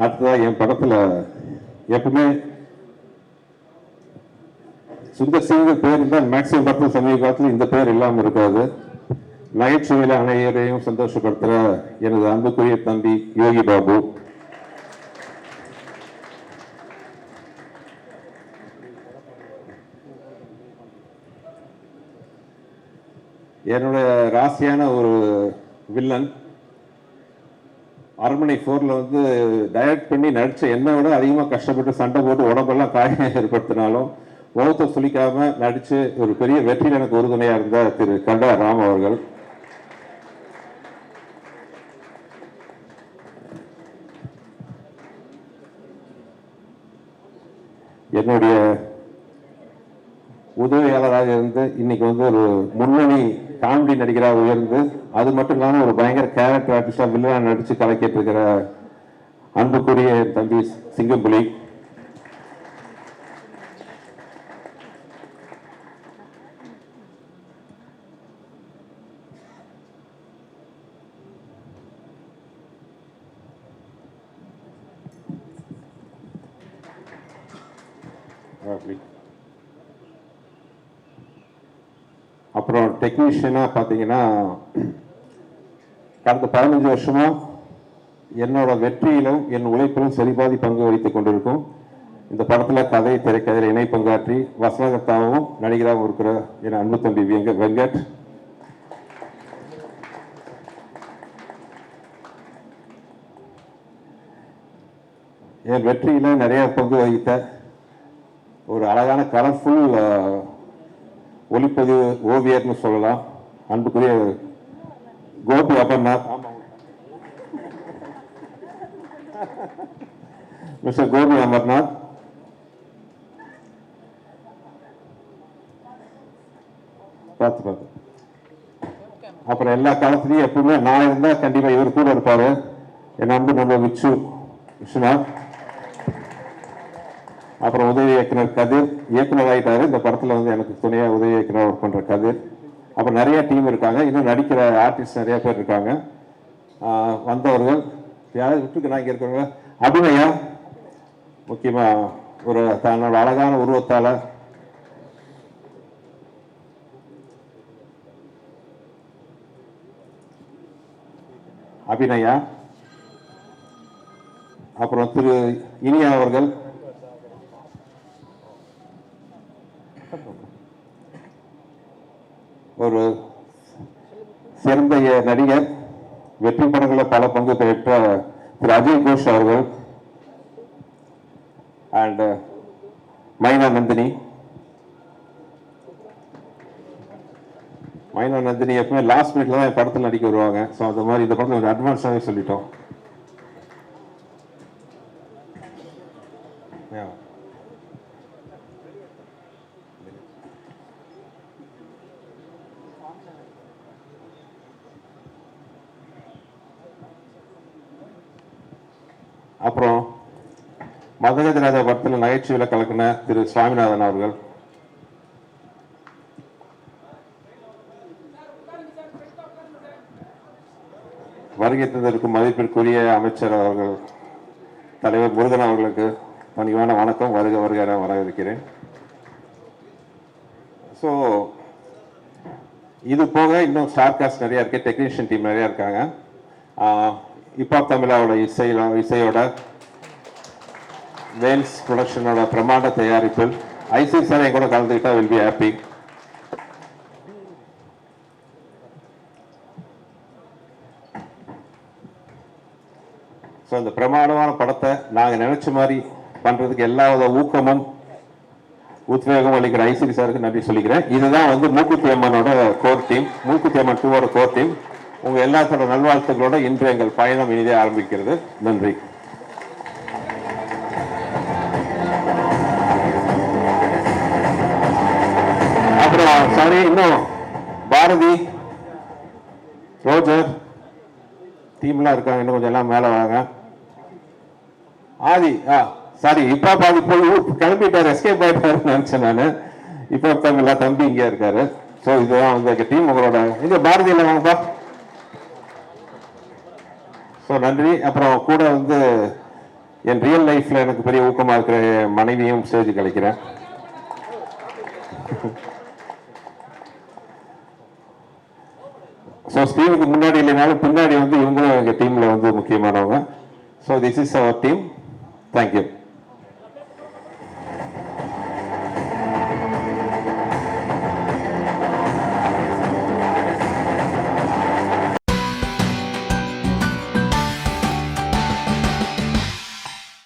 அடுத்ததாக என் படத்தில் எப்பவுமே சுந்தர் சிங் பேர் இருந்தால் மேக்சிமம் படத்தில் சமீப காலத்தில் இந்த பேர் இல்லாமல் இருக்காது. நகைச்சுவையில் அனைவரையும் சந்தோஷப்படுத்துகிற எனது அன்புக்குரிய தம்பி யோகி பாபு. என்னுடைய ராசியான ஒரு வில்லன் அரண்மனை 4ல் வந்து டைரக்ட் பண்ணி நடிச்ச என்னை விட அதிகமாக கஷ்டப்பட்டு சண்டை போட்டு உடம்பெல்லாம் காயம் ஏற்படுத்தினாலும் முகத்தை சுளிக்காம நடிச்சு ஒரு பெரிய வெற்றியில் எனக்கு உறுதுணையாக இருந்த திரு கண்டா ராம் அவர்கள். என்னுடைய உதவியாளராக இருந்து இன்னைக்கு வந்து ஒரு முன்னணி காமெடி நடிகராக உயர்ந்து அது மட்டும் இல்லாமல் ஒரு பயங்கர கேரக்டர் ஆர்டிஸ்டாக வில்லனா நடிச்சு கலக்கிட்டு இருக்கிற அன்புக்குரிய தம்பி சிங்கம்புலி. அப்புறம் டெக்னீஷியனாக பார்த்தீங்கன்னா கடந்த 15 வருஷமா என்னோட வெற்றியிலும் என் உழைப்பிலும் சரிபாதி பங்கு வகித்துக் கொண்டிருக்கும். இந்த படத்தில் கதை திரைக்கதையில் இணை பங்காற்றி வசனகர்த்தாவும் நடிகராகவும் இருக்கிற என் அன்பு தம்பி வெங்கட். என் வெற்றியில் நிறைய பங்கு வகித்த ஒரு அழகான கலர்ஃபுல் ஒளிப்பதிவு ஓவியர்னு சொல்லலாம் அன்புக்குரிய கோபி அமர்நாத். மிஸ்டர் கோபி அமர்நாத். பார்த்து அப்புறம் எல்லா காலத்துலையும் எப்பவுமே நான் இருந்தால் கண்டிப்பாக இவர் கூட இருப்பார் என் அன்பு நம்ம விஸ்வநாத். அப்புறம் உதவி இயக்குனர் கதிர் இயக்குனர் ஆகிட்டாரு. இந்த படத்தில் வந்து எனக்கு துணையாக உதவி இயக்குனர் ஒர்க் பண்ணுற கதிர். அப்புறம் நிறைய டீம் இருக்காங்க, இன்னும் நடிக்கிற ஆர்டிஸ்ட் நிறைய பேர் இருக்காங்க. வந்தவர்கள் யாராவது விட்டுருக்கு நான் இங்கே இருக்கிறவங்க அபிநயா முக்கியமாக ஒரு தன்னோட அழகான உருவத்தால் அபிநயா. அப்புறம் திரு இனியா அவர்கள் ஒரு சிறந்த நடிகர், வெற்றி படங்களில் பல பங்கு பெற்ற திரு அஜய் கோஷ் அவர்கள் அண்ட் மைனா நந்தினி. மைனா நந்தினி எப்பவுமே லாஸ்ட் மினிட்ல தான் என் படத்தில் நடிக்க வருவாங்க. ஸோ அந்த மாதிரி இந்த படத்தில் அட்வான்ஸாகவே சொல்லிட்டோம். அப்புறம் மதகஜ ராஜா படத்தில் நகைச்சுவையில் கலக்கின திரு சுவாமிநாதன் அவர்கள். வருகை தந்திருக்கும் மதிப்பிற்குரிய அமைச்சர் அவர்கள் தலைவர் முருகன் அவர்களுக்கு பணிவான வணக்கம், வருக வருக என வரவேற்கிறேன். ஸோ இது போக இன்னும் ஸ்டார் காஸ்ட் நிறையா இருக்கு, டெக்னீஷியன் டீம் நிறையா இருக்காங்க. இப்போ தமிழாவோட இசையோட வேல்ஸ் ப்ரொடக்ஷனோட பிரமாண்ட தயாரிப்பில் ஐசி சார் என் கூட கலந்துக்கிட்டா வில் பி ஹாப்பி. ஸோ இந்த பிரமாண்டமான படத்தை நாங்கள் நினைச்ச மாதிரி பண்ணுறதுக்கு எல்லா வித ஊக்கமும் உத்வேகம் அளிக்கிற ஐசி சாருக்கு நன்றி சொல்லிக்கிறேன். இதுதான் வந்து மூக்குத்தி அம்மனோட core team, Mookuthi Amman 2ஓட core team. உங்கள் எல்லாத்தோட நல்வாழ்த்துக்களோட இன்று எங்கள் பயணம் இனிதே ஆரம்பிக்கிறது. நன்றி. அப்புறம் சாரி, இன்னும் பாரதி, ரோஜர் டீம்லாம் இருக்காங்க, இன்னும் கொஞ்சம் எல்லாம் மேலே வாங்க. ஆதி சாரி இப்போ பாதி போய் கிளம்பிட்டார், எஸ்கேப் ஆகிட்டாருன்னு நினச்சேன் நான். இப்போ தமிழா தம்பி இங்கே இருக்காரு. ஸோ இதுதான் வந்து டீம். உங்களோட இங்கே பாரதி இல்லை வாங்கப்பா. ஸோ நன்றி. அப்புறம் கூட வந்து என் ரியல் லைஃப்ல எனக்கு பெரிய ஊக்கமா இருக்கிற என் மனைவியும் ஸ்டேஜுக்கு அழைக்கிறேன். ஸோ ஸ்க்ரீனுக்கு முன்னாடி இல்லைனாலும் பின்னாடி வந்து இவங்களும் எங்கள் டீமில் வந்து முக்கியமானவங்க. So this is our team. Thank you.